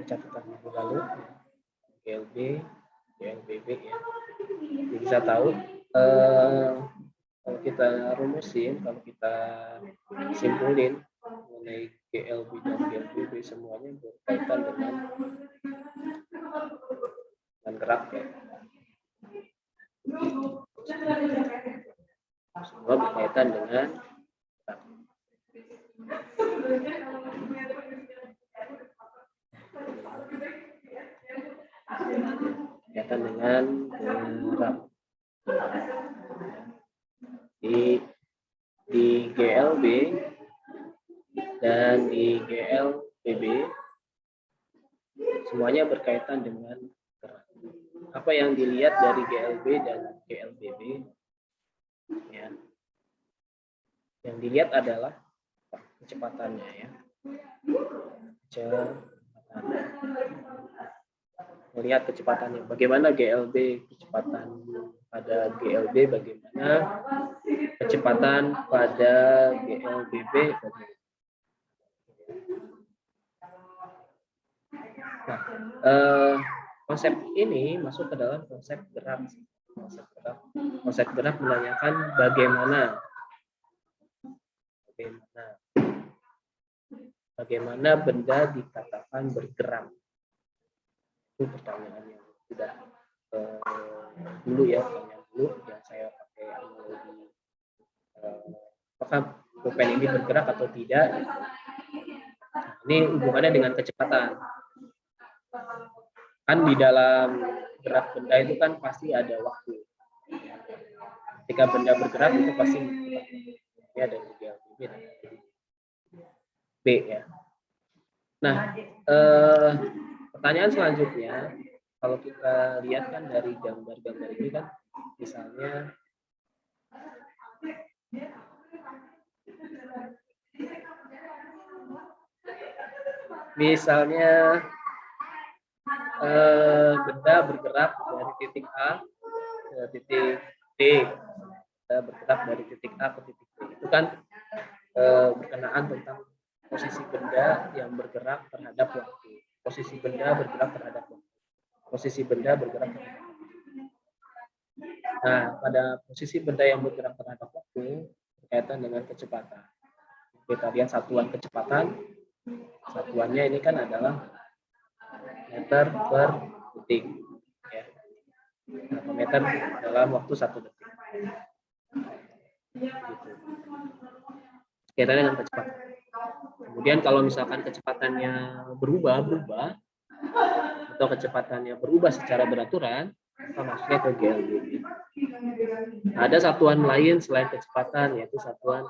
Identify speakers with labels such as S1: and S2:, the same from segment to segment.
S1: catatan minggu lalu, GLB, GLBB ya. Jadi bisa tahu kalau kita rumusin, kalau kita simpulin mengenai GLB dan GLBB semuanya berkaitan dengan gerak ya. Semua berkaitan dengan gerak. Berkaitan dengan gerak. Di GLB dan di GLBB semuanya berkaitan dengan gerak. Apa yang dilihat dari GLB dan GLBB ya, yang dilihat adalah kecepatannya ya, melihat kecepatannya, bagaimana GLB kecepatan pada GLB, bagaimana kecepatan pada GLBB. Nah, konsep ini masuk ke dalam konsep gerak. Konsep gerak menanyakan bagaimana benda dikatakan bergerak. Itu pertanyaan yang sudah dulu ya, yang saya pakai analogi apakah pulpen ini bergerak atau tidak. Nah, ini hubungannya dengan kecepatan. Kan di dalam gerak benda itu kan pasti ada waktu. Ketika benda bergerak itu pasti ini ada GLB dan B ya. Nah, pertanyaan selanjutnya, kalau kita lihat kan dari gambar-gambar ini kan, misalnya benda bergerak dari titik A ke titik D, benda bergerak dari titik A ke titik D, itu kan berkenaan tentang posisi benda yang bergerak terhadap waktu. Posisi benda bergerak terhadap waktu. Posisi benda bergerak terhadap waktu. Nah, pada posisi benda yang bergerak terhadap waktu berkaitan dengan kecepatan. Kita lihat satuan kecepatan. Satuannya ini kan adalah meter per detik. Ya. Berapa meter dalam waktu 1 detik. Gitu. Kaitannya dengan kecepatan. Kemudian kalau misalkan kecepatannya berubah atau kecepatannya berubah secara beraturan, kita masuknya ke GLBB. Ada satuan lain selain kecepatan, yaitu satuan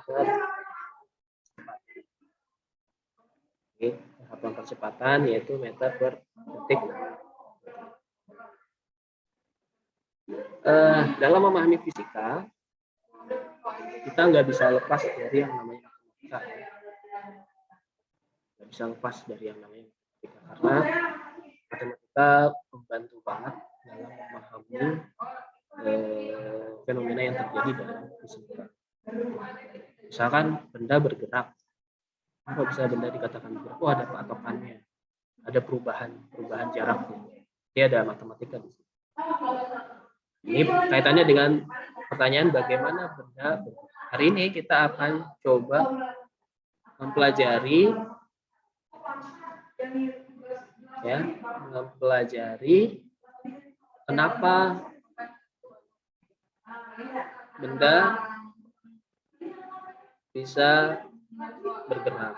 S1: percepatan, yaitu meter per detik. Dalam memahami fisika, kita nggak bisa lepas dari yang namanya matematika. Nggak bisa lepas dari yang namanya matematika, karena matematika membantu banget dalam memahami fenomena yang terjadi dalam fisika. Misalkan benda bergerak, apa bisa benda dikatakan bergerak? Oh, ada patokannya, ada perubahan jaraknya. Ini ada matematika di sini. Ini kaitannya dengan pertanyaan bagaimana benda bergerak. Hari ini kita akan coba mempelajari kenapa benda bisa bergerak.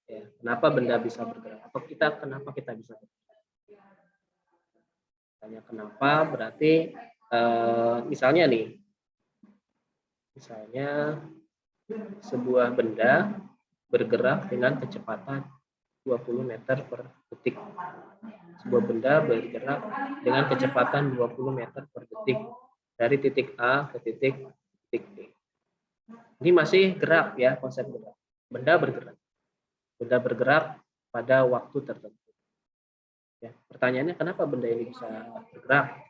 S1: Ya, kenapa benda bisa bergerak? Atau kenapa kita bisa bergerak? Tanya kenapa berarti misalnya sebuah benda bergerak dengan kecepatan 20 meter per detik. Sebuah benda bergerak dengan kecepatan 20 meter per detik dari titik A ke titik D. Ini masih gerak ya, konsep gerak. Benda bergerak. Benda bergerak pada waktu tertentu. Ya, pertanyaannya kenapa benda ini bisa bergerak?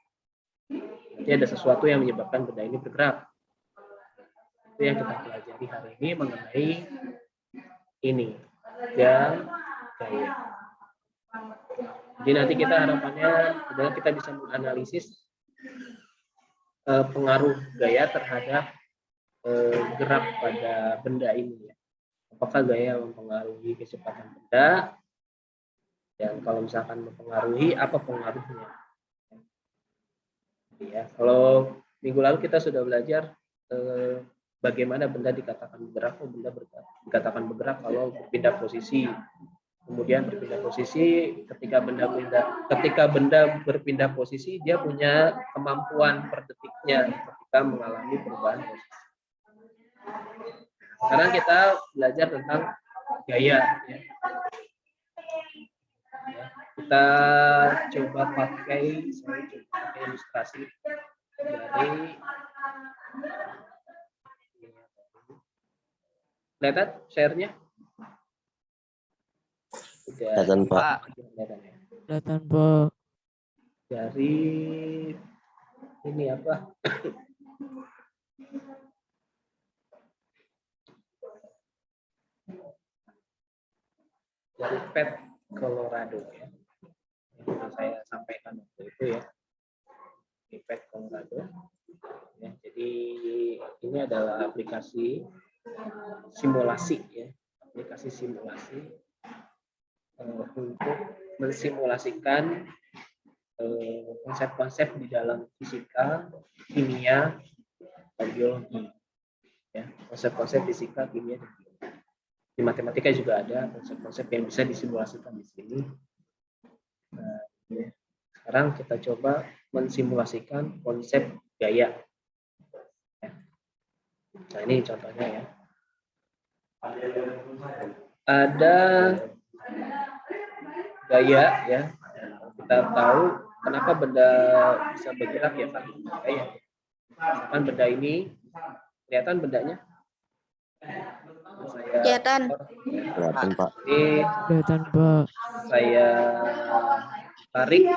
S1: Berarti ada sesuatu yang menyebabkan benda ini bergerak. Itu yang kita pelajari hari ini mengenai ini, gaya. Jadi nanti kita harapannya adalah kita bisa menganalisis pengaruh gaya terhadap gerak pada benda ini ya. Apakah gaya mempengaruhi kecepatan benda, dan kalau misalkan mempengaruhi, apa pengaruhnya ya. Kalau minggu lalu kita sudah belajar bagaimana benda dikatakan bergerak. Benda dikatakan bergerak kalau berpindah posisi. Kemudian berpindah posisi, ketika benda berpindah posisi, dia punya kemampuan per detiknya ketika mengalami perubahan posisi. Sekarang kita belajar tentang gaya ya. Kita coba pakai ilustrasi dari lihat share-nya.
S2: Kelihatan Pak.
S3: Kelihatan Pak.
S1: Dari ini apa? Dari PET Colorado ya. Yang saya sampaikan waktu itu ya. Di PET Colorado. Ya, jadi ini adalah aplikasi simulasi ya. Aplikasi simulasi untuk mensimulasikan konsep-konsep di dalam fisika, kimia, dan biologi. Ya, konsep-konsep fisika, kimia, dan biologi. Di matematika juga ada konsep-konsep yang bisa disimulasikan di sini. Nah, ya. Sekarang kita coba mensimulasikan konsep gaya. Ya. Nah, ini contohnya ya. Ada gaya ya. Kita tahu kenapa benda bisa bergerak ya Pak. Gaya. Misalkan benda ini kelihatan bendanya?
S2: Kelihatan Pak.
S1: Ini
S3: Kelihatan Pak.
S1: saya tarik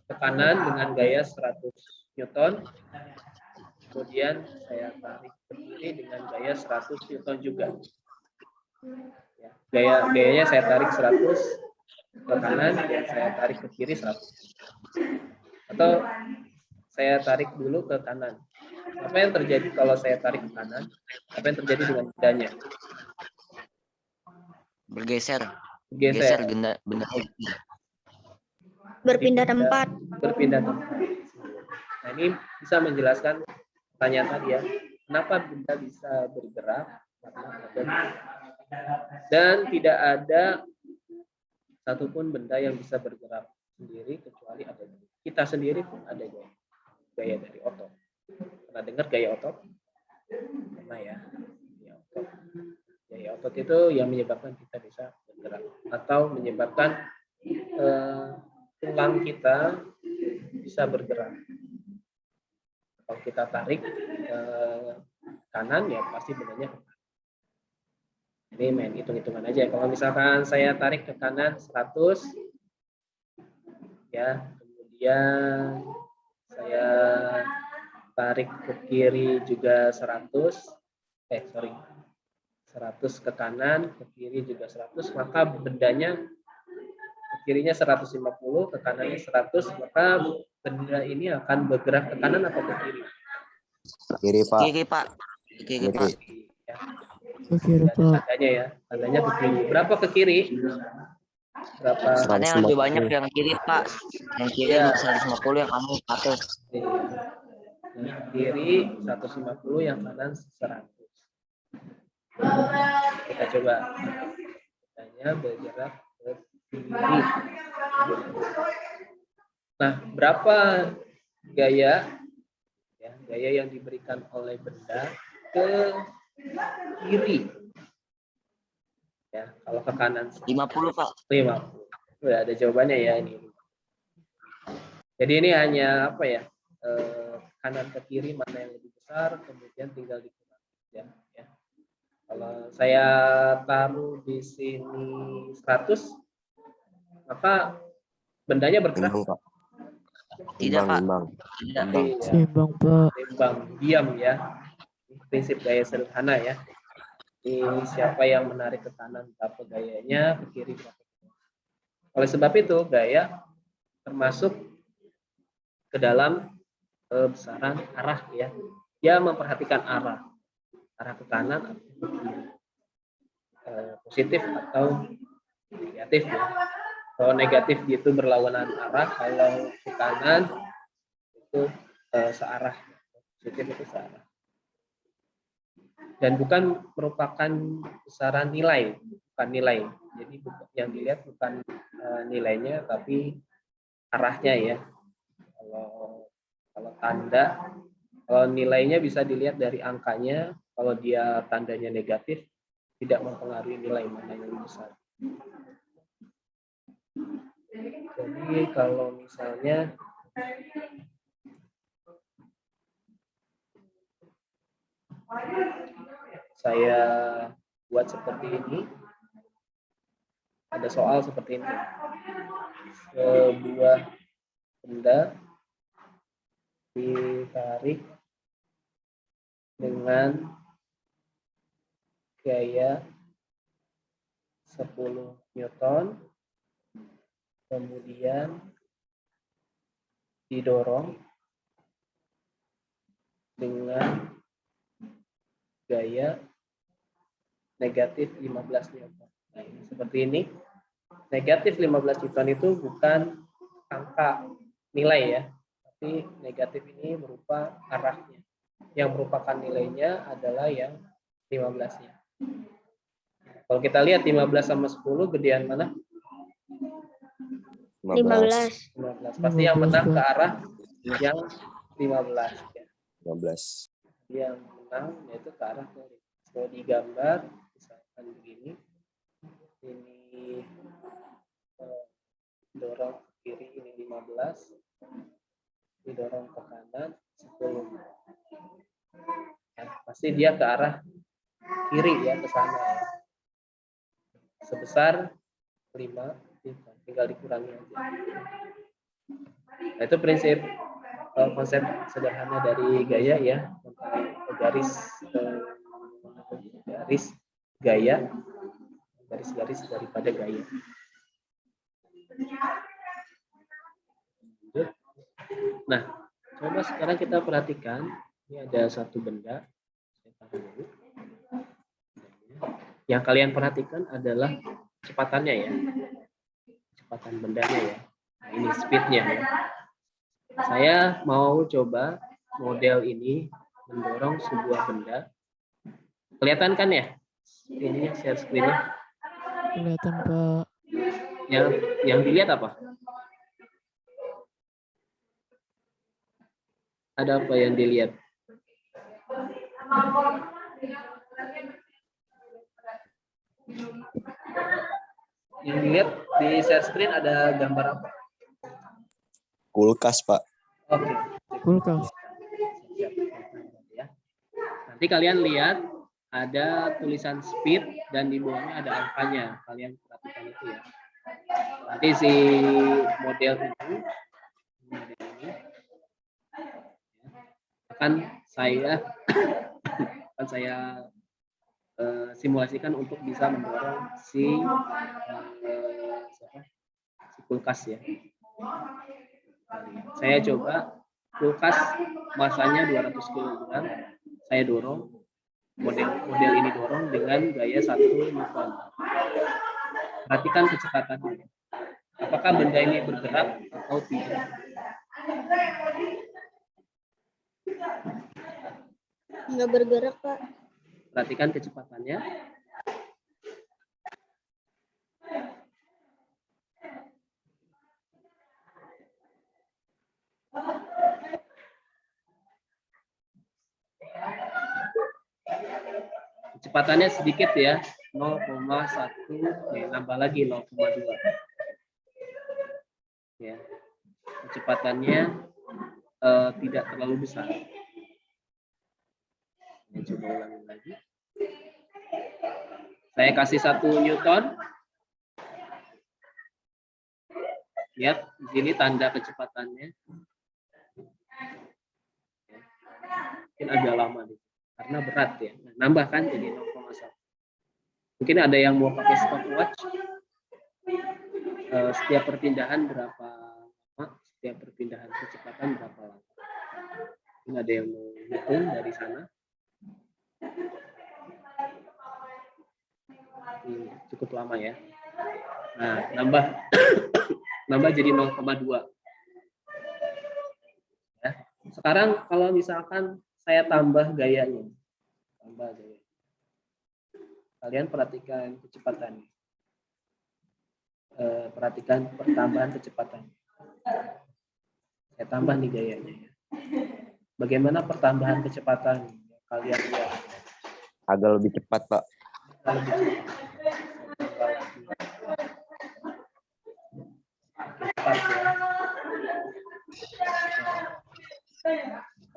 S1: ke kanan dengan gaya 100 Newton. Kemudian saya tarik ke kiri dengan gaya 100 Newton juga. Ya, gayanya saya tarik 100 ke kanan, dan saya tarik ke kiri 100. Atau saya tarik dulu ke kanan. Apa yang terjadi kalau saya tarik ke kanan? Apa yang terjadi dengan bendanya?
S4: Bergeser
S1: Benda.
S2: Berpindah tempat.
S1: Berpindah tempat. Nah, ini bisa menjelaskan pertanyaan tadi ya. Kenapa benda bisa bergerak? Dan tidak ada satupun benda yang bisa bergerak sendiri kecuali ada kita sendiri pun ada gaya dari otot. Pernah dengar gaya otot? Pernah ya? Gaya otot itu yang menyebabkan kita bisa bergerak atau menyebabkan tulang kita bisa bergerak. Kalau kita tarik ke kanan ya pasti bendanya ke kanan. Ini main hitung-hitungan aja. Kalau misalkan saya tarik ke kanan 100 ya, kemudian saya tarik ke kiri juga 100 ke kanan, ke kiri juga 100, maka bendanya ke kirinya 150, ke kanannya 100, maka benda ini akan bergerak ke kanan atau ke kiri?
S2: Kiri Pak.
S4: Kiri Pak. Kiri Pak.
S1: Ya.
S3: Ke kiri Pak.
S1: Tandanya ya, tandanya ke kiri. Berapa ke kiri? Berapa?
S4: Karena yang lebih banyak yang kiri Pak. Yang kiri
S1: Ya.
S4: 150, yang kanan 100.
S1: Yang kiri 150, yang kanan 100. Kita coba. Bendanya bergerak ke kiri. Nah, berapa gaya ya, gaya yang diberikan oleh benda ke kiri? Ya, kalau ke kanan
S4: 50 Pak.
S1: 50. Udah ada jawabannya ya ini. Jadi ini hanya apa ya? Kanan ke kiri mana yang lebih besar, kemudian tinggal dikurang ya. Kalau saya taruh di sini 100, maka bendanya bergerak.
S2: Pak.
S4: Tidak Pak.
S1: Tidak.
S3: Seimbang Pak.
S1: Seimbang, diam ya. Prinsip gaya sederhana ya. Ini siapa yang menarik ke kanan berapa gayanya, ke kiri berapa. Oleh sebab itu gaya termasuk ke dalam besaran arah ya. Dia memperhatikan arah ke kanan atau ke kiri, positif atau negatif ya. Kalau negatif itu berlawanan arah, kalau ke kanan itu searah, positif itu searah. Dan bukan merupakan besaran nilai, bukan nilai. Jadi yang dilihat bukan nilainya, tapi arahnya ya. Kalau tanda, kalau nilainya bisa dilihat dari angkanya. Kalau dia tandanya negatif, tidak mempengaruhi nilai mana yang besar. Jadi kalau misalnya saya buat seperti ini, ada soal seperti ini. Sebuah benda ditarik dengan gaya 10 Newton, kemudian didorong dengan gaya negatif 15 Newton. Nah, ini seperti ini. Negatif 15 Newton itu bukan angka nilai ya, tapi negatif ini berupa arahnya. Yang merupakan nilainya adalah yang 15-nya. Kalau kita lihat 15 sama 10 gedean mana?
S2: 15.
S1: 15. Pasti yang menang ke arah yang 15 ya.
S2: 15.
S1: Yang menang yaitu ke arah kiri. Kalau digambar misalkan begini, ini dorong ke kiri, ini 15, didorong ke kanan 10. Ya, pasti dia ke arah kiri ya, ke sana ya. Sebesar 5, tinggal dikurangi aja. Nah, itu prinsip konsep sederhana dari gaya ya, garis gaya, garis-garis daripada gaya. Nah, coba sekarang kita perhatikan, ini ada satu benda. Saya taruh dulu. Yang kalian perhatikan adalah kecepatannya ya, kecepatan bendanya ya. Nah, ini speednya ya. Saya mau coba model ini mendorong sebuah benda. Kelihatan kan ya? Ini share screen-nya.
S3: Kelihatan, Pak.
S1: Yang dilihat apa? Ada apa yang dilihat? Yang dilihat di share screen ada gambar apa?
S2: Kulkas, Pak.
S1: Oke.
S3: Kulkas.
S1: Ya. Nanti kalian lihat ada tulisan speed dan di bawahnya ada angkanya. Kalian perhatikan itu ya. Nanti si model ini akan saya simulasikan untuk bisa mendorong si kulkas ya. Saya coba kulkas masanya 200 kg, saya dorong model ini dorong dengan gaya 1 Newton. Perhatikan kecepatannya. Apakah benda ini bergerak atau tidak?
S5: Nggak bergerak, Pak.
S1: Perhatikan kecepatannya. Kecepatannya sedikit ya, 0,1, nambah lagi 0,2. Ya, kecepatannya tidak terlalu besar. Saya coba ulangi lagi. Saya kasih 1 Newton. Lihat di sini tanda kecepatannya. Mungkin agak lama nih, karena berat ya. Nambah kan jadi 0,1. Mungkin ada yang mau pakai stopwatch. Setiap perpindahan berapa lama? Setiap perpindahan kecepatan berapa lama? Ini ada yang mau hitung dari sana. Cukup lama ya. Nah, nambah jadi 0,2. Ya. Sekarang kalau misalkan saya tambah gayanya. Kalian perhatikan kecepatannya. Perhatikan pertambahan kecepatan. Saya tambah nih gayanya ya. Bagaimana pertambahan kecepatan? Kalian lihat.
S2: Agak lebih cepat, Pak.
S1: Cepat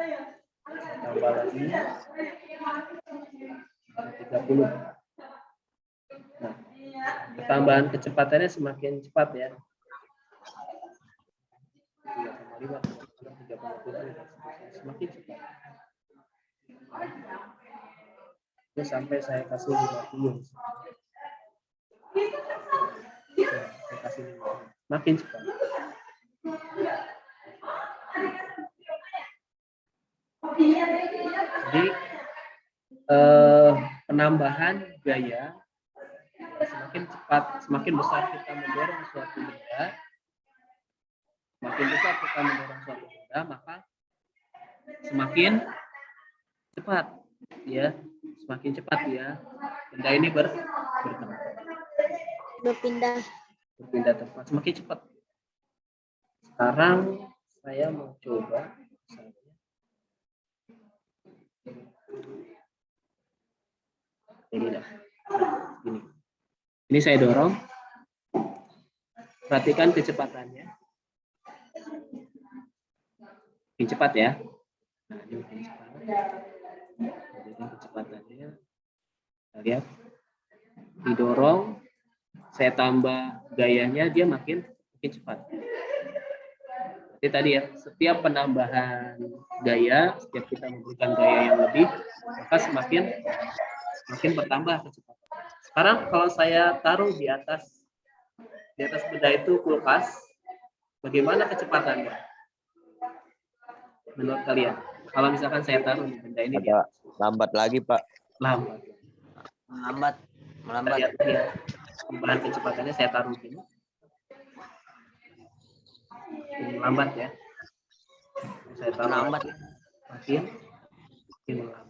S1: ya. Tambah lagi 30. Nah, pertambahan kecepatannya semakin cepat ya. 3,5, 3,7, semakin cepat. Terus sampai saya kasih 50. Saya kasih 50. Makin cepat. Jadi penambahan gaya semakin cepat, semakin besar kita mendorong suatu benda, maka semakin cepat ya, benda ini berpindah tempat semakin cepat. Sekarang saya mau coba ini dah. Nah, ini saya dorong. Perhatikan kecepatannya. Makin cepat ya. Nah, ini makin cepat. Perhatikan kecepatannya. Kita lihat. Didorong. Saya tambah gayanya, dia makin cepat. Jadi tadi ya, setiap penambahan gaya, setiap kita memberikan gaya yang lebih, maka semakin bertambah kecepatan. Sekarang kalau saya taruh di atas benda itu kulkas, bagaimana kecepatannya? Menurut kalian? Kalau misalkan saya taruh di benda ini
S2: agak lambat lagi, Pak.
S4: Melambat.
S1: Lihat perubahan kecepatannya saya taruh di sini. Ini lambat ya. Saya taruh
S4: Lambat.
S1: makin lambat.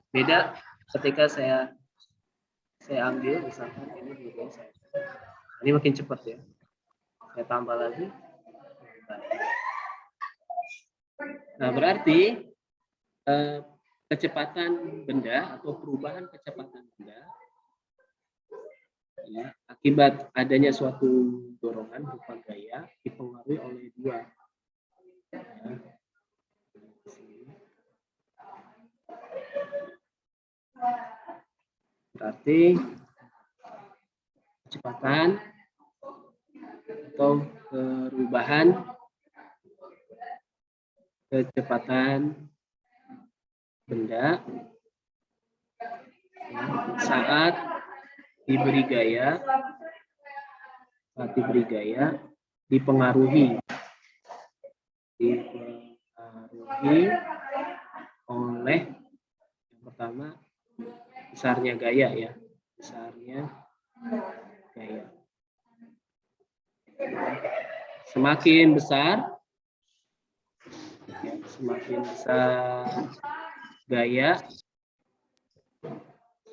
S1: Beda ketika saya ambil misalkan ini juga ini makin cepat ya. Saya tambah lagi. Nah, berarti kecepatan benda atau perubahan kecepatan benda ya, akibat adanya suatu dorongan berupa gaya dipengaruhi oleh dua. Ya. Berarti kecepatan atau perubahan kecepatan benda ya, saat diberi gaya dipengaruhi oleh yang pertama besarnya gaya ya, semakin besar gaya,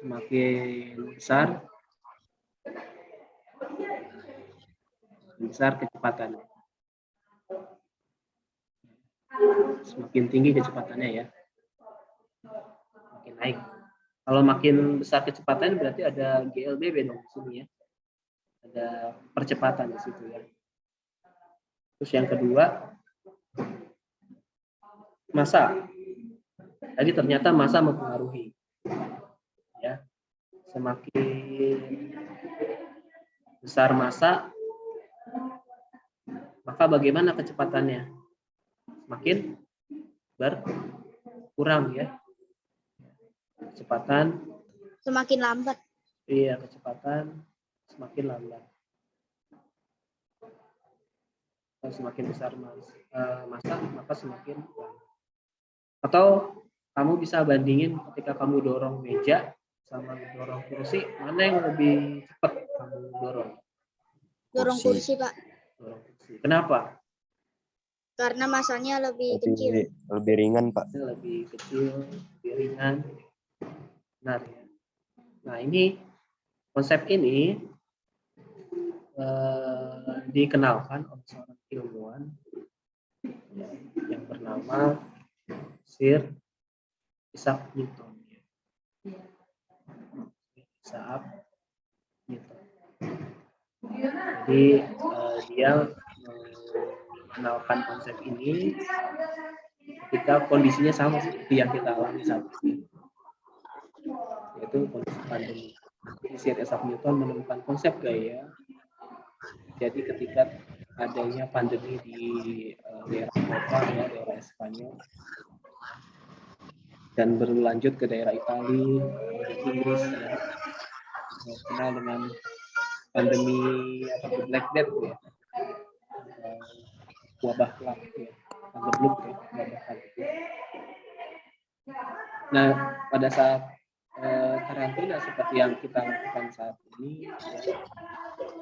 S1: semakin besar kecepatannya. Semakin tinggi kecepatannya ya. Makin naik. Kalau makin besar kecepatan berarti ada GLBB dong di sini ya. Ada percepatan di situ ya. Terus yang kedua, massa. Tadi ternyata massa mempengaruhi. Ya. Semakin besar massa, maka bagaimana kecepatannya? Semakin berkurang ya. Kecepatan
S5: Semakin lambat.
S1: Iya, kecepatan semakin lambat. Kalau semakin besar massa, maka semakin lambat. Atau kamu bisa bandingin ketika kamu dorong meja sama dorong kursi, mana yang lebih cepat kamu dorong?
S5: Dorong kursi, Pak.
S1: Dorong kursi. Kenapa?
S5: Karena masanya lebih kecil.
S2: Lebih ringan, Pak.
S1: Lebih kecil, lebih ringan. Benar ya. Nah, ini konsep ini dikenalkan oleh seorang ilmuwan yang bernama Sir Isaac Newton. Isaac Newton. Jadi dia mengenalkan konsep ini ketika kondisinya sama seperti yang kita alami saat ini, yaitu kondisi pandemi. Sir Isaac Newton menemukan konsep gaya. Jadi ketika adanya pandemi di daerah Eropa, ya, daerah Spanyol, dan berlanjut ke daerah Italia, Inggris, ya, kenal dengan pandemi atau Black Death, ya, wabah kelak, ya, pandemik, ya, wabah pandemik. Nah, pada saat karantina seperti yang kita lakukan saat ini, ya,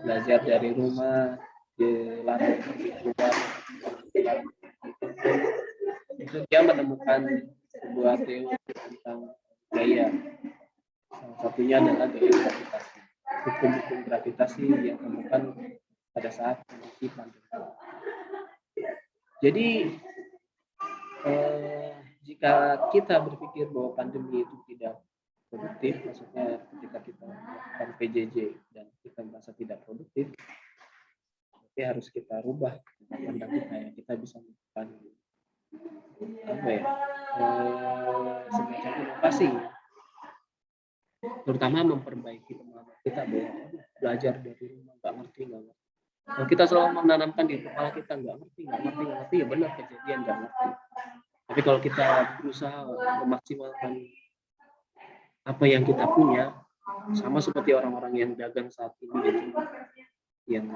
S1: belajar dari rumah, dilarang pergi keluar, itu dia menemukan sebuah teori tentang gaya. Salah satunya adalah gaya gravitasi. Hukum-hukum gravitasi yang ditemukan pada saat kondisi pandemi. Jadi jika kita berpikir bahwa pandemi itu tidak produktif, maksudnya ketika kita melakukan PJJ dan kita merasa tidak produktif, tapi harus kita rubah pandang kita, ya, kita bisa melakukan apa ya, semacam inovasi, terutama memperbaiki pengalaman kita bahwa belajar dari rumah nggak ngerti. Kalau kita selalu menanamkan di kepala kita nggak ngerti, ya benar kejadian nggak ngerti. Tapi kalau kita berusaha memaksimalkan apa yang kita punya, sama seperti orang-orang yang dagang saat ini, gitu, yang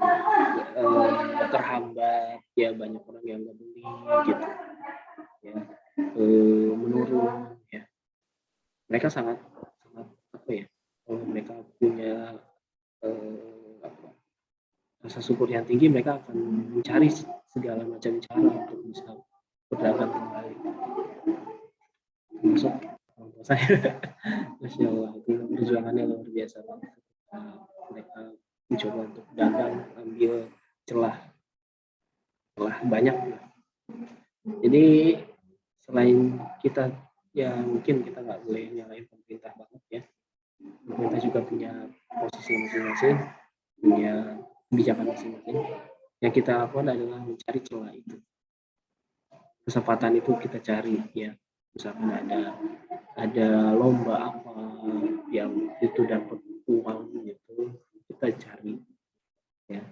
S1: terhambat, ya banyak orang yang nggak beli, gitu, ya, menurun, ya. Mereka sangat apa ya? Kalau mereka punya rasa syukur yang tinggi, mereka akan mencari segala macam cara untuk bisa berdagang kembali. Termasuk orang tua saya. Masya Allah, itu perjuangannya luar biasa. Mereka mencoba untuk dagang, ambil celah banyak. Jadi selain kita, ya mungkin kita nggak boleh nyalain pemerintah banget, ya. Pemerintah juga punya posisi masing-masing, punya kebijakan masing-masing. Yang kita lakukan adalah mencari celah itu. Kesempatan itu kita cari, ya. Misalkan ada lomba apa yang itu dapat uang, gitu, kita cari, ya.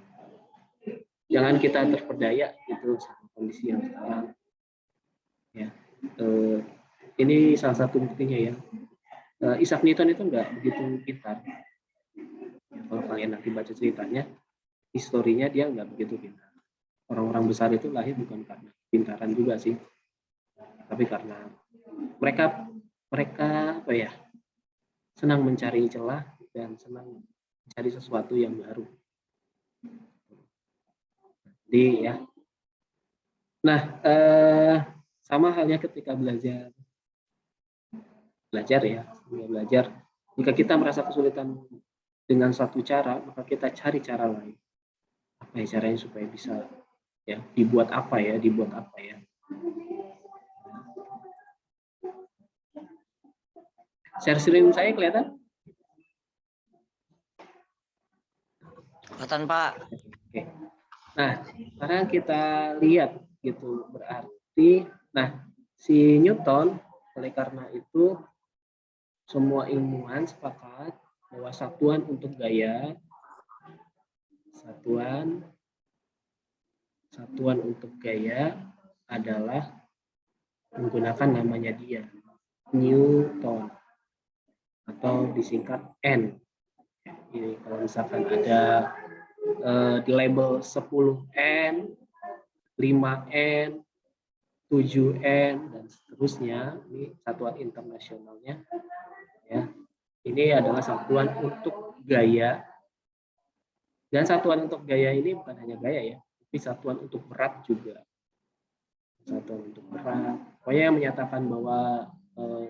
S1: Jangan kita terperdaya itu sama kondisi yang sekarang, ya. Ini salah satu buktinya, ya. Isaac Newton itu nggak begitu pintar, ya, kalau kalian nanti baca ceritanya, historinya dia nggak begitu pintar. Orang-orang besar itu lahir bukan karena pintaran juga sih, tapi karena mereka apa ya, senang mencari celah dan senang mencari sesuatu yang baru. Jadi, ya. Nah, sama halnya ketika belajar, ya, belajar. Jika kita merasa kesulitan dengan satu cara, maka kita cari cara lain. Apa ya caranya supaya bisa, ya, dibuat apa ya. Share screen saya kelihatan?
S4: Kelihatan, Pak.
S1: Oke. Nah, sekarang kita lihat, gitu, berarti, nah, si Newton, oleh karena itu semua ilmuwan sepakat bahwa satuan untuk gaya, satuan untuk gaya adalah menggunakan namanya dia, Newton. atau disingkat N. Ini kalau misalkan ada di label 10N, 5N, 7N, dan seterusnya. Ini satuan internasionalnya. Ya. Ini adalah satuan untuk gaya. Dan satuan untuk gaya ini bukan hanya gaya ya, tapi satuan untuk berat juga. Satuan untuk berat. Pokoknya yang menyatakan bahwa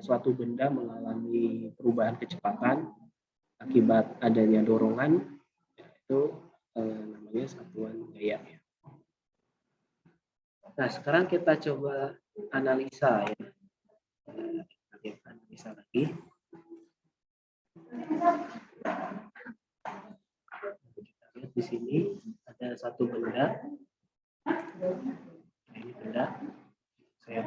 S1: suatu benda mengalami perubahan kecepatan akibat adanya dorongan, itu namanya satuan gaya. Nah, sekarang kita coba analisa ya. Kita analisa lagi. Kita lihat di sini ada satu benda. Ini benda. Saya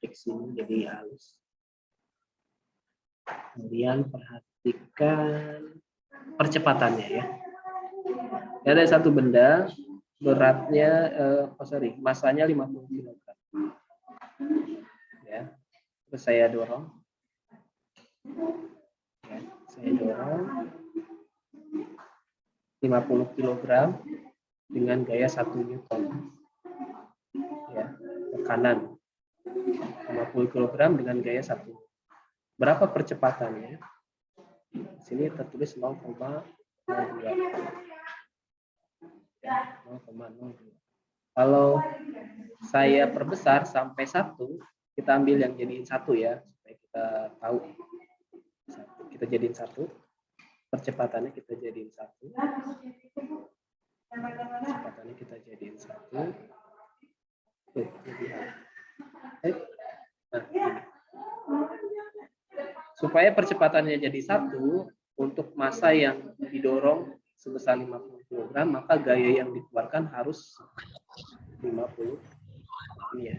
S1: klik sini jadi halus. Kemudian perhatikan percepatannya ya. Ada satu benda beratnya, masanya 50 kg. Ya, terus saya dorong. Ya, saya dorong 50 kg dengan gaya 1 Newton. Ya, ke kanan. 50 kg dengan gaya 1. Berapa percepatannya? Di sini tertulis 0,02. 0,02. Kalau saya perbesar sampai 1, kita ambil yang jadiin 1 ya, supaya kita tahu. Kita jadiin 1, percepatannya kita jadiin 1. Percepatannya kita jadiin 1. Nah, supaya percepatannya jadi 1, untuk massa yang didorong sebesar 50 kg, maka gaya yang dikeluarkan harus 50. Ini ya.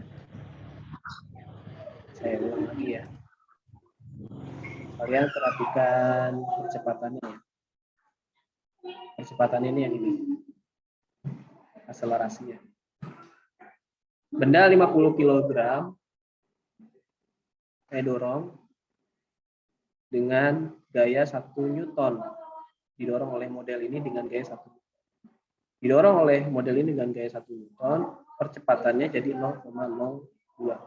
S1: Saya ulang lagi ya. Kalian perhatikan percepatannya ya. Percepatan ini yang ini. Akselerasinya. Benda 50 kg saya dorong dengan gaya 1 Newton. Didorong oleh model ini dengan gaya 1. Didorong oleh model ini dengan gaya 1 Newton, percepatannya jadi 0,02.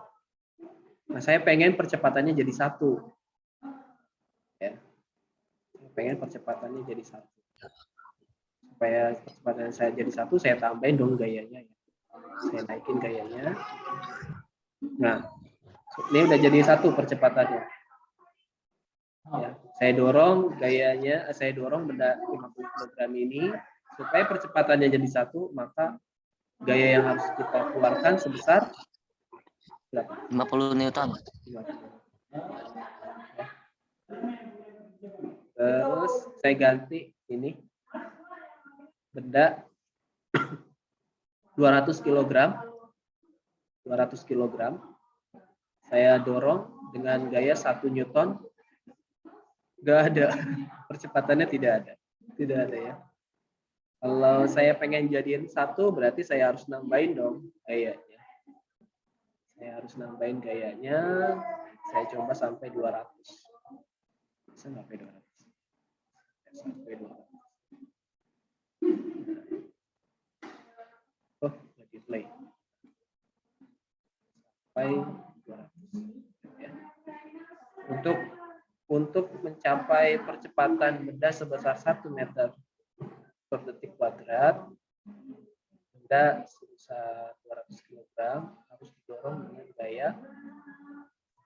S1: Nah, saya pengen percepatannya jadi 1. Ya. Saya pengen percepatannya jadi 1. Supaya percepatan saya jadi 1, saya tambahin dong gayanya ya. Saya naikin gayanya. Nah, ini udah jadi 1 percepatannya. Ya, saya dorong gayanya, saya dorong benda 50 kg ini supaya percepatannya jadi 1, maka gaya yang harus kita keluarkan sebesar berapa?
S4: 50 Newton.
S1: Terus saya ganti ini benda 200 kg. 200 kg. Saya dorong dengan gaya 1 Newton. Nggak ada, percepatannya tidak ada, ya. Kalau saya pengen jadiin 1, berarti saya harus nambahin dong gayanya. Saya harus nambahin gayanya. Saya coba sampai 200. Bisa nggak sampai 200? Sampai 200. Oh, lagi play. Sampai 200. Ya. Untuk mencapai percepatan benda sebesar 1 meter per detik kuadrat, benda sebesar 200 kg harus didorong dengan gaya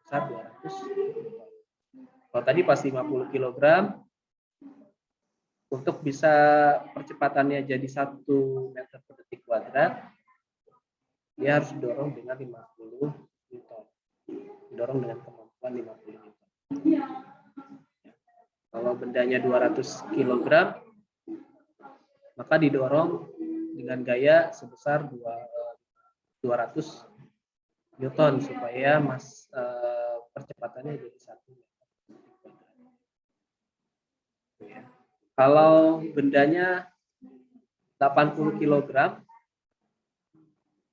S1: sebesar 200 kg. Kalau tadi pas 50 kg, untuk bisa percepatannya jadi 1 meter per detik kuadrat, dia harus didorong dengan 50 Newton. Didorong dengan kemampuan 50 Newton. Kalau bendanya 200 kg, maka didorong dengan gaya sebesar 200 Newton supaya percepatannya jadi 1 meter. Ya. Kalau bendanya 80 kg,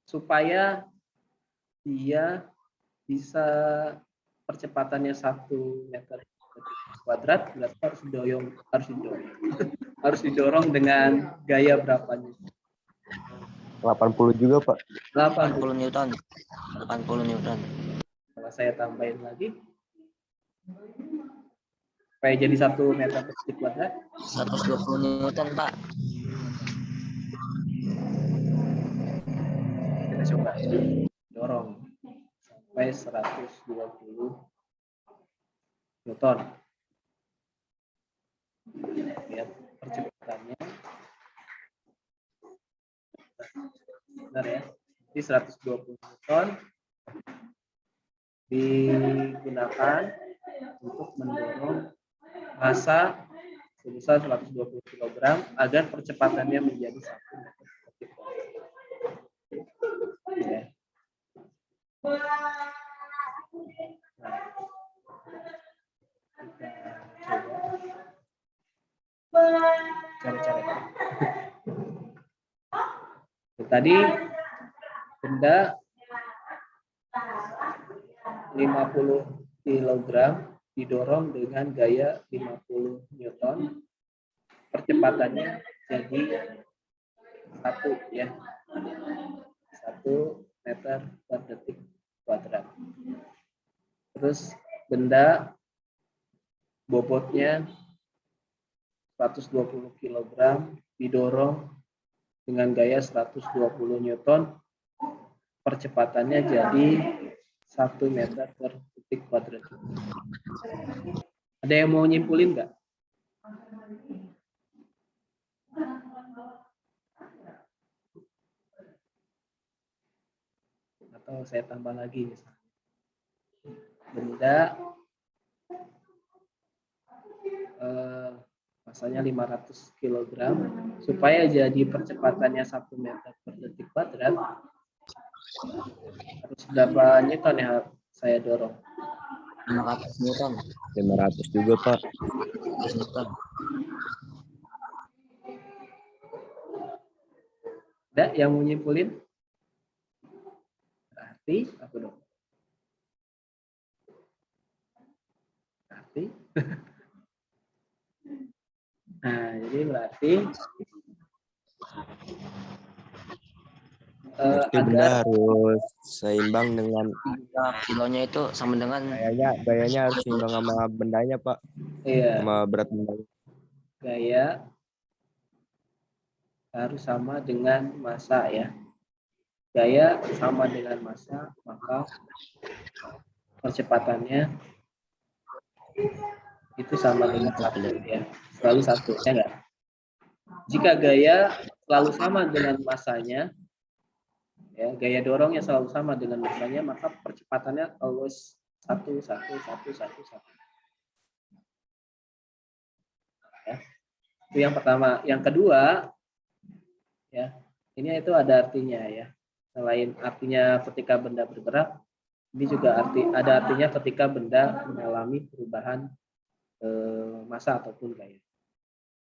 S1: supaya dia bisa percepatannya 1 meter kuadrat, berarti harus didorong dengan gaya berapa Newton?
S2: 80 juga, Pak.
S1: 80.
S4: 80 Newton. 80 Newton.
S1: Kalau saya tambahin lagi, supaya jadi 1 meter persegi kuadrat,
S4: 120 Newton, Pak.
S1: kita coba dorong sampai 120 Newton. Lihat percepatannya. Benar ya. Jadi 120 Newton digunakan untuk mendorong massa sebesar 120 kg agar percepatannya menjadi 1 meter persegi kuadrat. Ya. Cara-cara tadi benda 50 kg didorong dengan gaya 50 Newton, percepatannya jadi 1 ya, 1 meter per detik kuadrat. Terus benda bobotnya 120 kg didorong dengan gaya 120 Newton, percepatannya jadi 1 meter per detik kuadrat. Ada yang mau nyimpulin nggak? Atau saya tambah lagi misalnya. Benda masanya 500 kg, supaya jadi percepatannya 1 meter per detik kuadrat, harus berapa Newton ya saya dorong?
S4: 500 Newton.
S2: 500 juga, Pak.
S4: 500 Newton.
S1: Ada yang mau nyimpulin? Berarti apa dong? Berarti nah, jadi berarti
S2: Berarti benda harus seimbang dengan
S4: Kilonya itu sama dengan
S2: gayanya harus seimbang sama bendanya, Pak.
S1: iya,
S2: Sama berat bendanya.
S1: gaya harus sama dengan massa ya. Gaya sama dengan massa, maka percepatannya itu sama dengan 1 ya. Selalu 1 ya enggak? Jika gaya selalu sama dengan massanya, ya, gaya dorongnya selalu sama dengan massanya, maka percepatannya always 1. Ya. Itu yang pertama. Yang kedua, ya, ini itu ada artinya ya. Selain artinya ketika benda bergerak, ini juga ada artinya ketika benda mengalami perubahan massa ataupun gaya.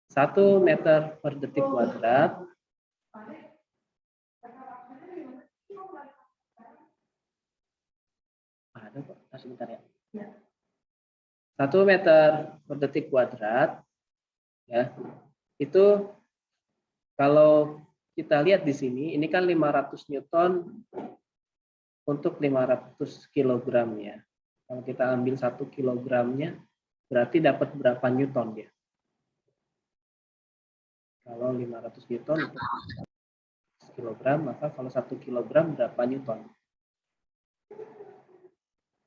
S1: 1 meter per detik kuadrat ada kok, sebentar ya. 1 meter per detik kuadrat ya, itu kalau kita lihat di sini, ini kan 500 Newton untuk 500 kg ya. Kalau kita ambil 1 kilogramnya, berarti dapat berapa Newton dia? Kalau 500 Newton untuk 1 kilogram, maka kalau 1 kilogram berapa Newton?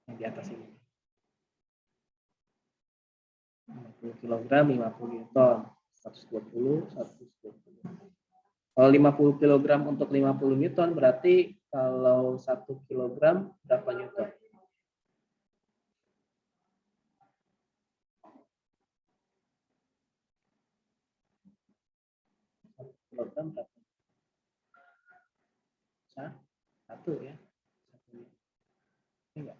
S1: Yang di atas ini. 50 kilogram, 50 Newton. 120. Kalau 50 kilogram untuk 50 Newton, berarti kalau 1 kilogram berapa Newton? Kilogram berapa? 1 ya. 1 enggak.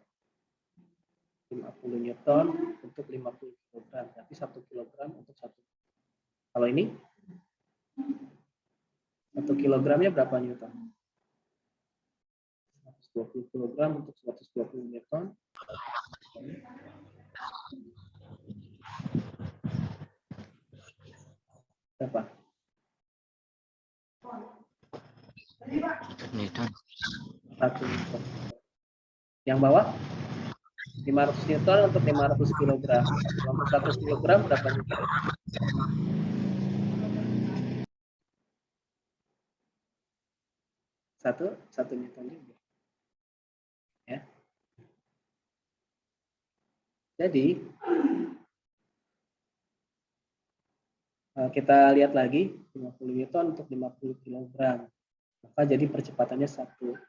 S1: 50 Newton untuk 50 kilogram. Berarti 1 kilogram untuk 1. Kalau ini 1 kilogramnya berapa Newton? 120 kilogram untuk 120 Newton. Berapa?
S4: Newton.
S1: 1 Newton. Yang bawah 500 Newton untuk 500 kilogram. Untuk 1 kilogram berapa Newton? Satu Newton juga. Ya. Jadi kita lihat lagi 50 Newton untuk 50 kilogram. Maka jadi percepatannya 120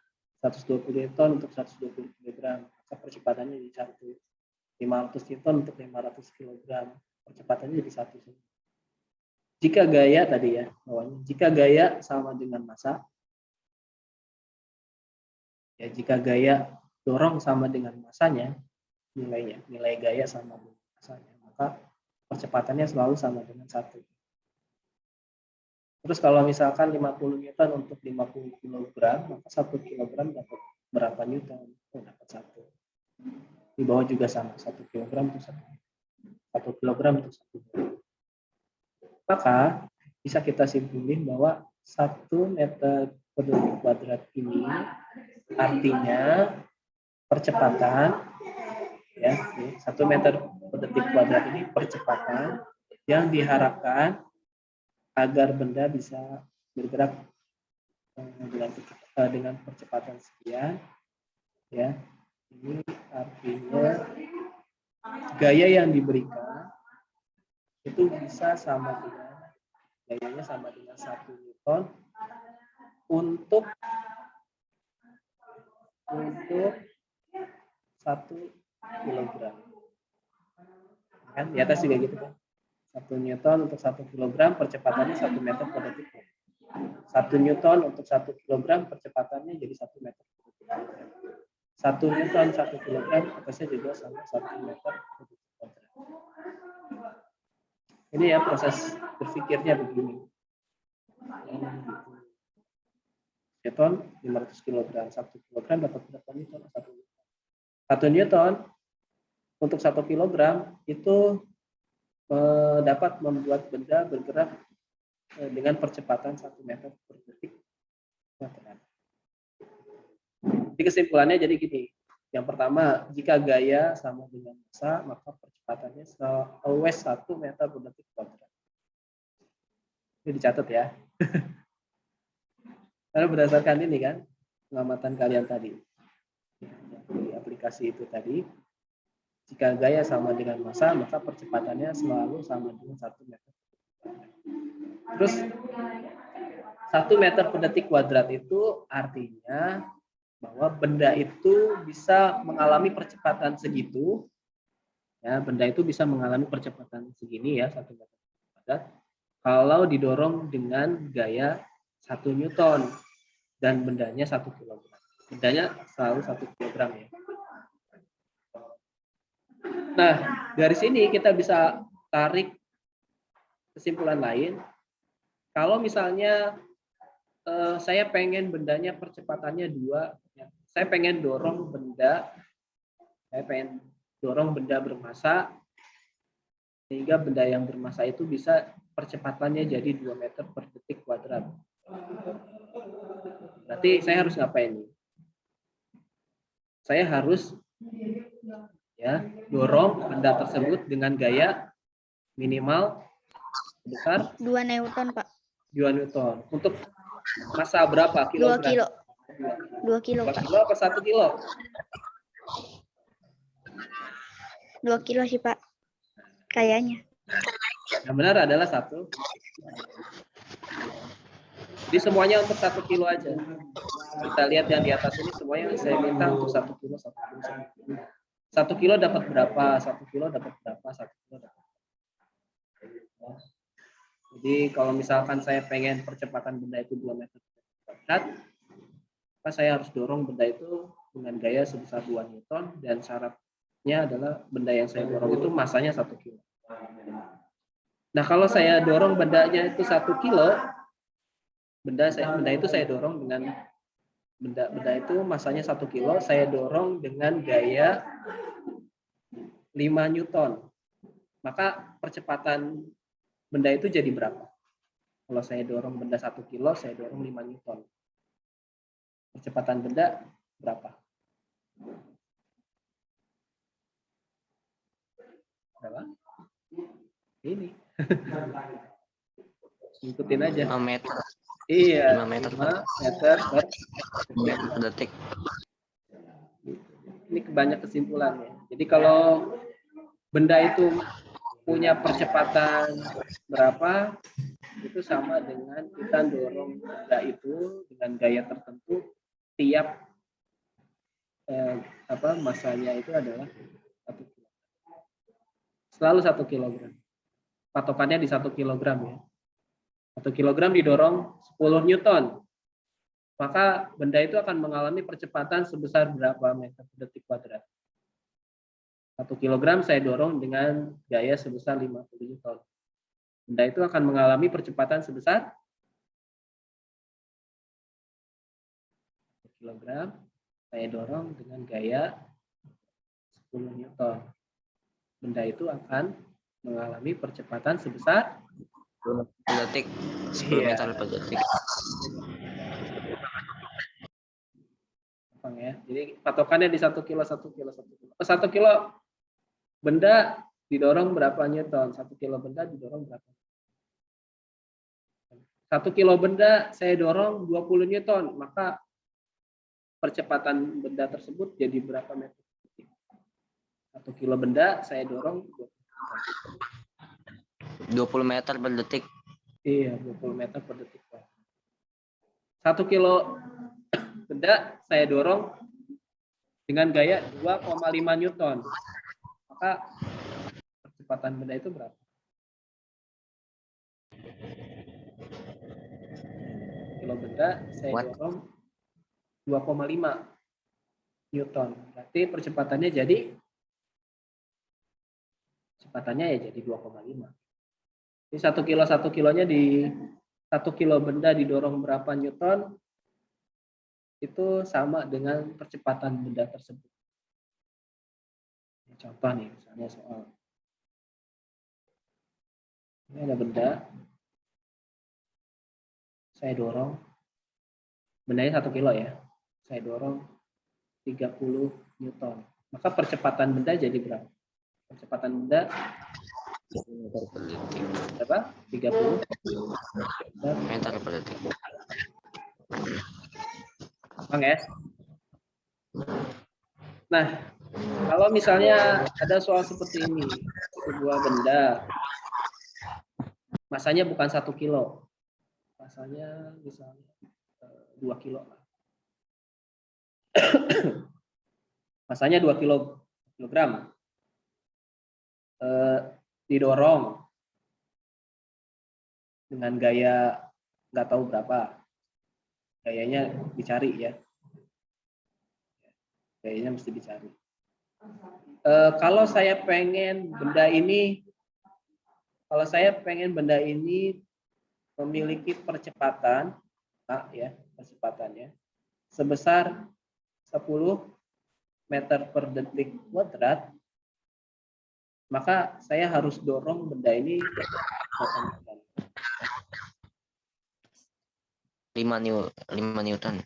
S1: Newton untuk 120 kilogram. Maka percepatannya jadi 500 Newton untuk 500 kilogram. Percepatannya jadi 1. Jika gaya tadi ya, bawahnya, jika gaya sama dengan massa, ya jika gaya dorong sama dengan massanya, nilai gaya sama dengan massanya, maka percepatannya selalu sama dengan 1. Terus kalau misalkan 50 Newton untuk 50 kilogram, maka 1 kilogram dapat berapa Newton? Oh, dapat 1. Di bawah juga sama, 1 kilogram untuk 1 kilogram untuk 1 Newton. Maka bisa kita simpulin bahwa 1 meter per detik kuadrat ini artinya percepatan, ya, 1 meter per detik kuadrat ini percepatan yang diharapkan agar benda bisa bergerak dengan percepatan sekian, ya. Ini artinya gaya yang diberikan itu bisa sama dengan gayanya sama dengan 1 Newton untuk 1 kilogram. Kan di atas juga gitu kan. 1 Newton untuk 1 kilogram percepatannya 1 meter per detik. 1 Newton untuk 1 kilogram percepatannya jadi 1 meter per detik. 1 Newton 1 kilogram atasnya juga sama 1 meter per detik. Ini ya proses berpikirnya begini. Newton 500 kilogram, 1 kilogram dapat berapa Newton? 1 Newton untuk 1 kilogram itu dapat membuat benda bergerak dengan percepatan 1 meter per detik. Jadi kesimpulannya jadi gini. Yang pertama, jika gaya sama dengan massa, maka percepatannya always 1 meter per detik kuadrat. Ini dicatat ya. Karena berdasarkan ini kan, pengamatan kalian tadi. Di aplikasi itu tadi, jika gaya sama dengan massa, maka percepatannya selalu sama dengan 1 meter. Terus 1 meter per detik kuadrat itu artinya bahwa benda itu bisa mengalami percepatan segitu, ya benda itu bisa mengalami percepatan segini ya 1 meter kuadrat kalau didorong dengan gaya 1 Newton dan bendanya 1 kilogram. Bendanya selalu 1 kilogram ya. Nah, dari sini kita bisa tarik kesimpulan lain. Kalau misalnya saya pengen bendanya percepatannya 2, ya. Saya pengen dorong benda bermassa sehingga benda yang bermassa itu bisa percepatannya jadi 2 meter per detik kuadrat. Berarti saya harus ngapain nih? Saya harus ya dorong benda tersebut dengan gaya minimal sebesar
S5: 2 Newton, Pak.
S1: 2 Newton. Untuk massa berapa?
S5: 2
S1: Kilogram?
S5: kilo. 2 kilo,
S1: 2
S5: Pak.
S1: kilo apa 1 kilo?
S5: 2 kilo sih, Pak. Kayaknya.
S1: Yang benar adalah 1. Jadi semuanya untuk 1 kilo aja. Kita lihat yang di atas ini semuanya saya minta untuk 1 kilo, 1 kilo, 1 kilo. 1 kilo dapat berapa? 1 kilo dapat berapa? 1 kilo dapat. Jadi kalau misalkan saya pengen percepatan benda itu 2 meter per kuadrat, maka saya harus dorong benda itu dengan gaya sebesar 2 Newton dan syaratnya adalah benda yang saya dorong itu massanya 1 kilo. Nah, kalau saya dorong bendanya itu 1 kilo, benda itu saya dorong dengan benda itu massanya 1 kilo, saya dorong dengan gaya 5 Newton. Maka percepatan benda itu jadi berapa? Kalau saya dorong benda 1 kilo, saya dorong 5 Newton. Percepatan benda berapa? Berapa? Ini. Ikutin aja.
S4: 5 meter.
S1: Iya,
S4: 5 meter
S1: 5 meter per
S4: detik.
S1: ini banyak kesimpulannya. Jadi kalau benda itu punya percepatan berapa, itu sama dengan kita dorong benda itu dengan gaya tertentu tiap masanya itu adalah 1 kg. Selalu 1 kilogram. Patokannya di 1 kilogram ya. 1 kilogram didorong 10 Newton. Maka benda itu akan mengalami percepatan sebesar berapa meter per detik kuadrat. 1 kilogram saya dorong dengan gaya sebesar 50 Newton. Benda itu akan mengalami percepatan sebesar 1 kilogram saya dorong dengan gaya 10 Newton. Benda itu akan mengalami percepatan sebesar
S4: detik 10
S1: Iya.
S4: meter per detik.
S1: Ya. Jadi patokannya di 1 kilo, 1 kilo, 1 kilo. 1 kilo benda didorong berapa Newton? 1 kilo benda didorong berapa? 1 kilo benda saya dorong 20 Newton, maka percepatan benda tersebut jadi berapa meter per detik? 1 kilo benda saya dorong
S4: 20 meter per detik.
S1: Iya, 20 meter per detik. 1 kilo benda saya dorong dengan gaya 2,5 Newton. Maka percepatan benda itu berapa? Kilo benda saya dorong 2,5 Newton. Berarti percepatannya jadi ya jadi 2,5. Ini 1 kilo 1 kilonya di 1 kilo benda didorong berapa Newton? Itu sama dengan percepatan benda tersebut. Contoh nih, misalnya soal ini ada benda, saya dorong, bendanya 1 kilo ya, saya dorong 30 Newton. Maka percepatan benda jadi berapa? Percepatan benda
S4: Meter per detik.
S1: berapa? 30
S4: Meter per detik.
S1: Bang ya. Nah, kalau misalnya ada soal seperti ini, sebuah benda masanya bukan 1 kilo, masanya misalnya 2 kilo. Masanya 2 kilogram. Didorong dengan gaya nggak tahu berapa. Gayanya dicari ya. Gayanya mesti dicari. Kalau saya pengen benda ini memiliki percepatan, ya, percepatannya sebesar 10 meter per detik kuadrat, maka saya harus dorong benda ini
S4: 5 Newton.
S1: 5 Newton.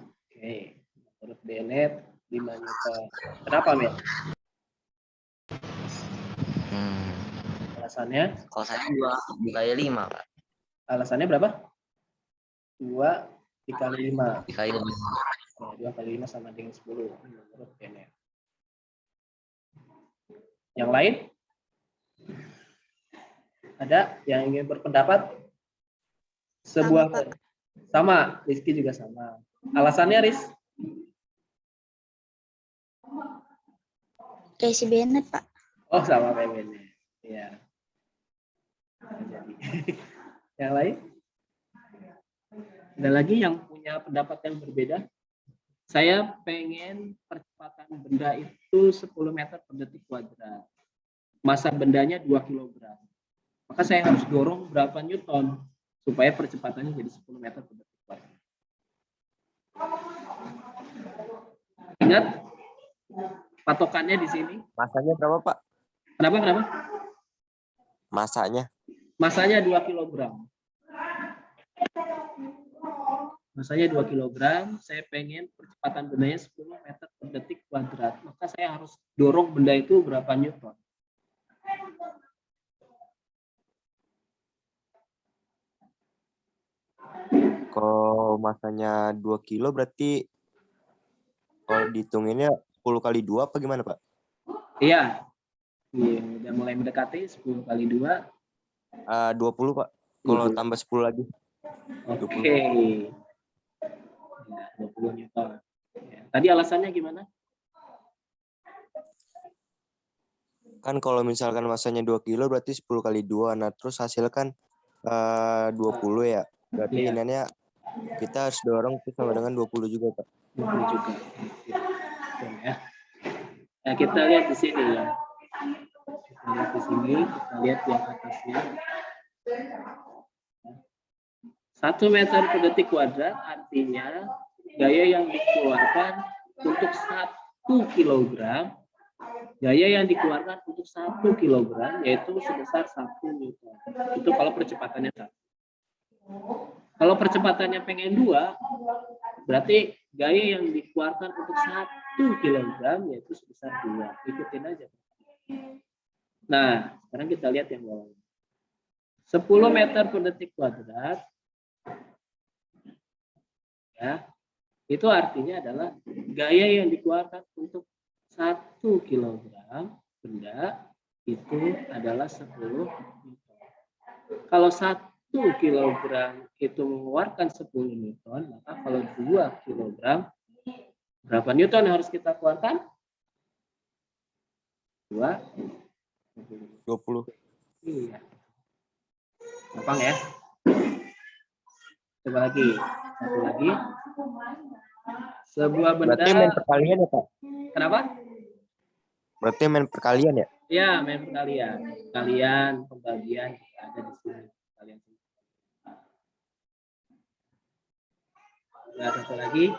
S1: Oke. Menurut Bennett 5 Newton. Kenapa, Met? Alasannya?
S4: Kalau saya 2 kali 5, Pak.
S1: Alasannya berapa? 2 dikali 5.
S4: 2 kali 5.
S1: 2 kali 5 sama dengan 10. Menurut Bennett. Yang lain? Ada yang ingin berpendapat? Sama, Rizky juga sama. Alasannya, Riz?
S5: Kayak si Bennett, Pak.
S1: Oh, sama kayak Bennett. Iya. Jadi. Yang lain? Ada lagi yang punya pendapat yang berbeda? Saya pengen percepatan benda itu 10 meter per detik kuadrat. Massa bendanya 2 kilogram. Maka saya harus dorong berapa Newton supaya percepatannya jadi 10 meter per detik kuadrat. Ingat patokannya di sini.
S2: Masanya berapa, Pak?
S1: Kenapa?
S2: Masanya?
S1: Masanya 2 kilogram. Masanya 2 kg, saya pengen percepatan bendanya 10 meter per detik kuadrat. Maka saya harus dorong benda itu berapa newton?
S2: Kalau masanya 2 kilo berarti kalau dihitunginnya 10 kali 2 apa gimana, Pak?
S1: Iya. Iya, udah mulai mendekati 10 kali 2.
S2: 20, Pak. Kalau tambah 10 lagi.
S1: Oke. Ya, 20 newton. Ya. Tadi alasannya gimana?
S2: Kan kalau misalkan masanya 2 kilo berarti 10 kali 2. Nah, terus hasilnya kan 20 ya. Berarti
S1: Iya.
S2: iniannya kita harus dorong itu sama dengan 20 juga, Pak.
S1: 20 juga. Ya. Nah, kita lihat di sini ya. Kita lihat di sini, kita lihat yang atasnya. 1 meter per detik kuadrat artinya gaya yang dikeluarkan untuk 1 kilogram, gaya yang dikeluarkan untuk 1 kilogram yaitu sebesar 1 newton. Itu kalau percepatannya 1. Kalau percepatannya pengen 2, berarti gaya yang dikeluarkan untuk 1 kilogram yaitu sebesar 2. Ikutin aja. Nah, sekarang kita lihat yang bawah. 10 meter per detik kuadrat, ya, itu artinya adalah gaya yang dikeluarkan untuk 1 kilogram benda itu adalah 10 newton. Kalau 1 kilogram itu mengeluarkan 10 newton, maka kalau 2 kilogram, berapa newton yang harus kita keluarkan?
S2: 20.
S1: Iya. Gampang ya. Coba lagi. Satu lagi. Sebuah benda.
S2: Berarti main perkalian ya, Pak?
S1: Kenapa?
S2: Berarti main perkalian ya?
S1: Ya, main perkalian. Perkalian, pembagian ada di sini. Kalian. Nah, satu lagi.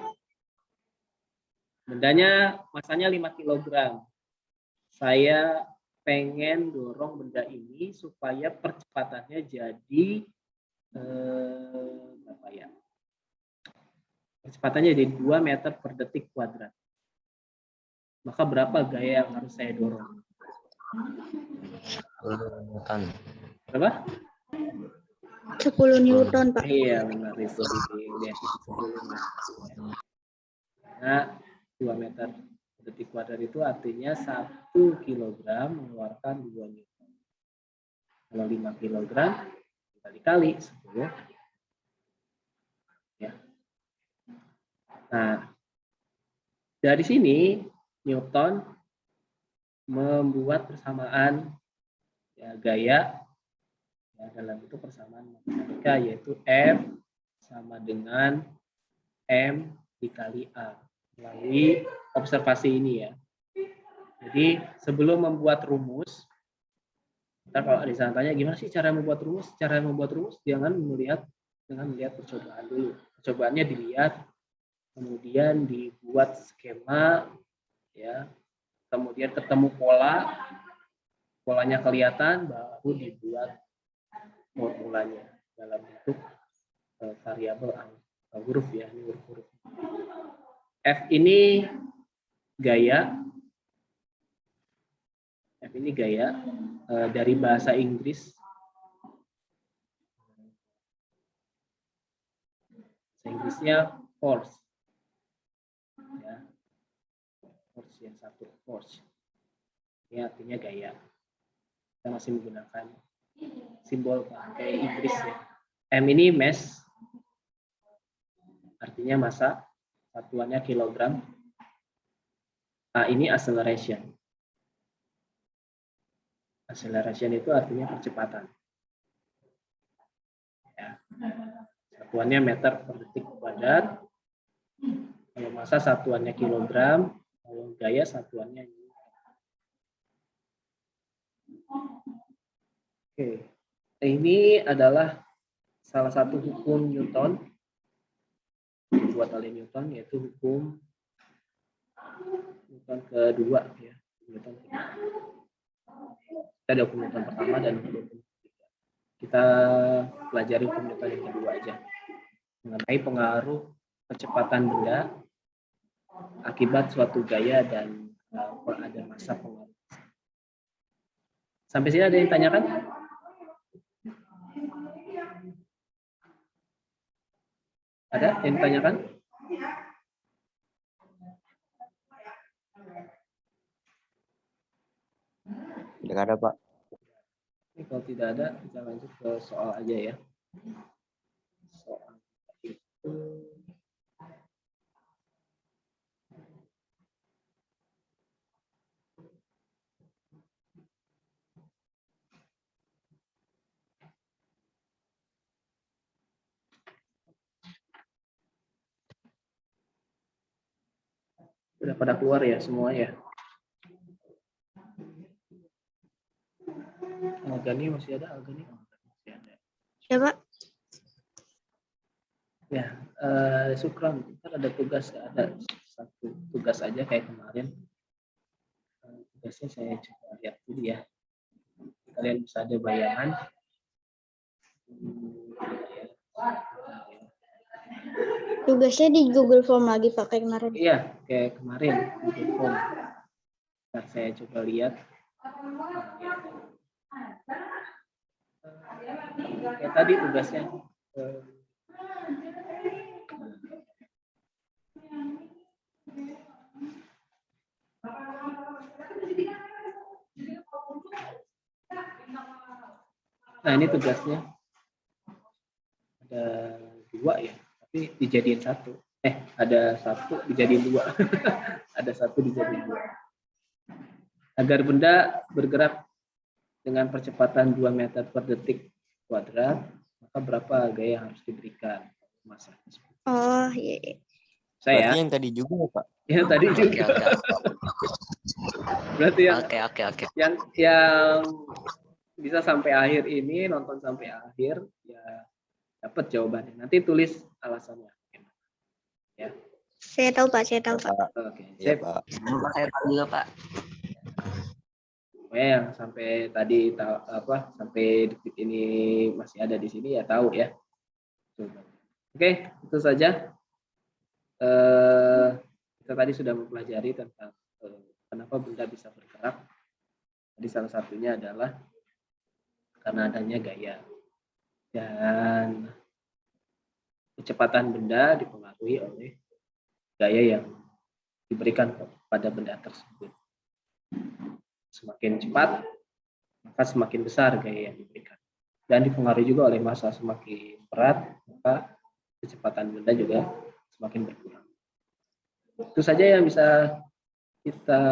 S1: Bendanya masanya 5 kg. Saya pengen dorong benda ini supaya percepatannya jadi berapa ya? Percepatannya jadi 2 meter per detik kuadrat. Maka berapa gaya yang harus saya dorong? Berapa?
S5: 10 newton, Pak.
S1: Iya, benar itu. Nah, 2 meter per detik kuadrat itu artinya 1 kilogram mengeluarkan 2 newton. Kalau 5 kilogram dikali 10. Ya. Nah, dari sini Newton membuat persamaan ya, gaya ya, dalam bentuk persamaan matematika yaitu F sama dengan M dikali A melalui observasi ini ya. Jadi sebelum membuat rumus, kita kalau di sana tanya gimana sih cara membuat rumus? Cara membuat rumus jangan melihat percobaan dulu. Percobaannya dilihat, kemudian dibuat skema, ya, kemudian ketemu polanya kelihatan, baru dibuat formulanya dalam bentuk variabel huruf ya, ini huruf-huruf. F ini gaya. F ini gaya dari bahasa Inggris. Bahasa Inggrisnya force. Ya. Force yang satu, force. Ini artinya gaya. Kita masih menggunakan simbol pakai Inggris ya. M ini mass. Artinya massa. Satuannya kilogram. A ini acceleration. Acceleration itu artinya percepatan. Ya. Satuannya meter per detik kuadrat. Kalau massa satuannya kilogram. Kalau gaya satuannya newton. Oke. Ini adalah salah satu hukum Newton. Buat oleh Newton yaitu hukum Newton kedua ya. Newton kedua. Kita ada hukum Newton pertama dan hukum ketiga. kita pelajari hukum Newton yang kedua aja, mengenai pengaruh kecepatan benda akibat suatu gaya dan ada massa pengaruh. Sampai sini ada yang tanyakan? Ada yang tanyakan?
S2: Tidak ada, Pak.
S1: Ini kalau tidak ada, kita lanjut ke soal aja ya. Soal itu udah pada keluar ya semua ya. Algani masih ada, Algani masih ada.
S5: Ya, Pak.
S1: Ya, Sukron, ntar ada tugas, ada satu tugas aja kayak kemarin. Tugasnya saya coba lihat dulu ya. Kalian bisa ada bayangan.
S5: Tugasnya di Google Form lagi pakai kemarin.
S1: Iya, kayak kemarin Google Form. Ntar saya coba lihat. Kayak tadi tugasnya. Nah, ini tugasnya. Ada 2 ya, tapi dijadiin 1. Ada 1 dijadiin 2. Ada 1 dijadiin 2. Agar benda bergerak dengan percepatan 2 meter per detik kuadrat, maka berapa gaya yang harus diberikan massa?
S5: Oh, iya.
S1: Saya
S2: Berarti yang tadi juga, Pak.
S1: yang tadi
S4: Oke,
S1: juga.
S4: oke.
S1: Berarti yang
S4: Oke.
S1: yang bisa sampai akhir ini, nonton sampai akhir ya dapat jawabannya. Nanti tulis alasannya. Ya.
S5: Saya tahu, Pak. Saya tahu, Pak.
S1: Oke.
S2: Iya,
S1: Sip.
S2: Pak.
S4: Saya tahu juga, Pak.
S1: Yang sampai tadi sampai detik ini masih ada di sini ya tahu ya. Oke, itu saja. Kita tadi sudah mempelajari tentang kenapa benda bisa bergerak. Jadi salah satunya adalah karena adanya gaya. Dan kecepatan benda dipengaruhi oleh gaya yang diberikan kepada benda tersebut. Semakin cepat, maka semakin besar gaya yang diberikan. Dan dipengaruhi juga oleh massa. Semakin berat, maka kecepatan benda juga semakin berkurang. Itu saja yang bisa kita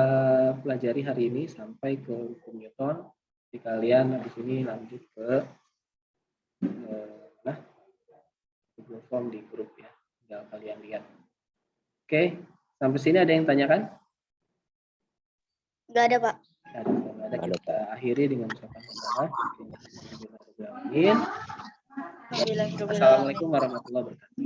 S1: pelajari hari ini sampai ke hukum Newton. Jadi kalian habis ini lanjut ke Google Form di grup ya. Tinggal kalian lihat. Oke, sampai sini ada yang tanyakan?
S5: Nggak ada, Pak.
S1: Ada, kita akhiri dengan ucapan hamdalah. Assalamualaikum warahmatullahi wabarakatuh.